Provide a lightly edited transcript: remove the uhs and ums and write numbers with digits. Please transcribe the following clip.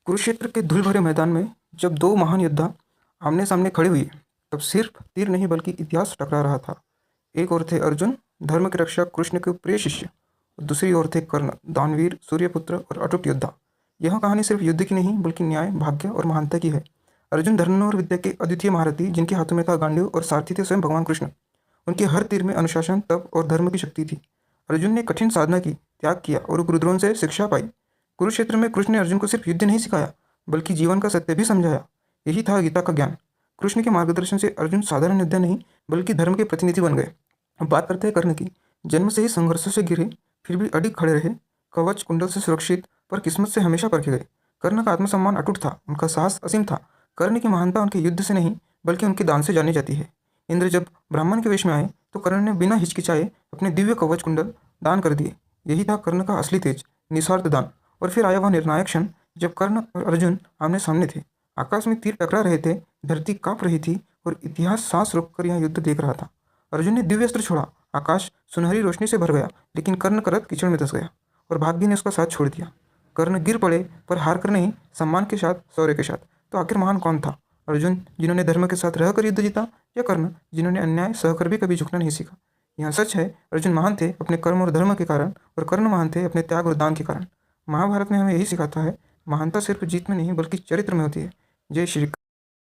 कुरुक्षेत्र के धूल भरे मैदान में जब दो महान योद्धा आमने सामने खड़े हुए तब सिर्फ तीर नहीं बल्कि इतिहास टकरा रहा था। एक ओर थे अर्जुन, धर्म के रक्षक, कृष्ण के प्रिय शिष्य, और दूसरी ओर थे कर्ण, दानवीर, सूर्यपुत्र और अटूट योद्धा। यह कहानी सिर्फ युद्ध की नहीं बल्कि न्याय, भाग्य और महानता की है। अर्जुन धर्म और विद्या के अद्वितीय महारथी, जिनके हाथों में था गांडीव और सारथी थे स्वयं भगवान कृष्ण। उनके हर तीर में अनुशासन, तप और धर्म की शक्ति थी। अर्जुन ने कठिन साधना की, त्याग किया और गुरुद्रोण से शिक्षा पाई। कुरुक्षेत्र में कृष्ण ने अर्जुन को सिर्फ युद्ध नहीं सिखाया बल्कि जीवन का सत्य भी समझाया। यही था गीता का ज्ञान। कृष्ण के मार्गदर्शन से अर्जुन साधारण योद्धा नहीं बल्कि धर्म के प्रतिनिधि बन गए। अब बात करते हैं कर्ण की। जन्म से ही संघर्षों से घिरे फिर भी अडिग खड़े रहे, कवच कुंडल से सुरक्षित पर किस्मत से हमेशा परखे गए। कर्ण का आत्मसम्मान अटूट था, उनका साहस असीम था। कर्ण की महानता उनके युद्ध से नहीं बल्कि उनके दान से जानी जाती है। इंद्र जब ब्राह्मण के वेश में आए तो कर्ण ने बिना हिचकिचाए अपने दिव्य कवच कुंडल दान कर दिए। यही था कर्ण का असली तेज, निस्वार्थ दान। और फिर आया वह निर्णायक क्षण जब कर्ण और अर्जुन आमने सामने थे। आकाश में तीर टकरा रहे थे, धरती कांप रही थी और इतिहास सांस रोककर यह युद्ध देख रहा था। अर्जुन ने दिव्य अस्त्र छोड़ा, आकाश सुनहरी रोशनी से भर गया, लेकिन कर्ण का रथ कीचड़ में धंस गया और भाग्य ने उसका साथ छोड़ दिया। कर्ण गिर पड़े, पर हार कर नहीं, सम्मान के साथ, शौर्य के साथ। तो आखिर महान कौन था? अर्जुन जिन्होंने धर्म के साथ रहकर युद्ध जीता, या कर्ण जिन्होंने अन्याय सहकर भी कभी झुकना नहीं सीखा? यह सच है, अर्जुन महान थे अपने कर्म और धर्म के कारण, और कर्ण महान थे अपने त्याग और दान के कारण। महाभारत में हमें यही सिखाता है, महानता सिर्फ जीत में नहीं बल्कि चरित्र में होती है। जय श्री कृष्ण।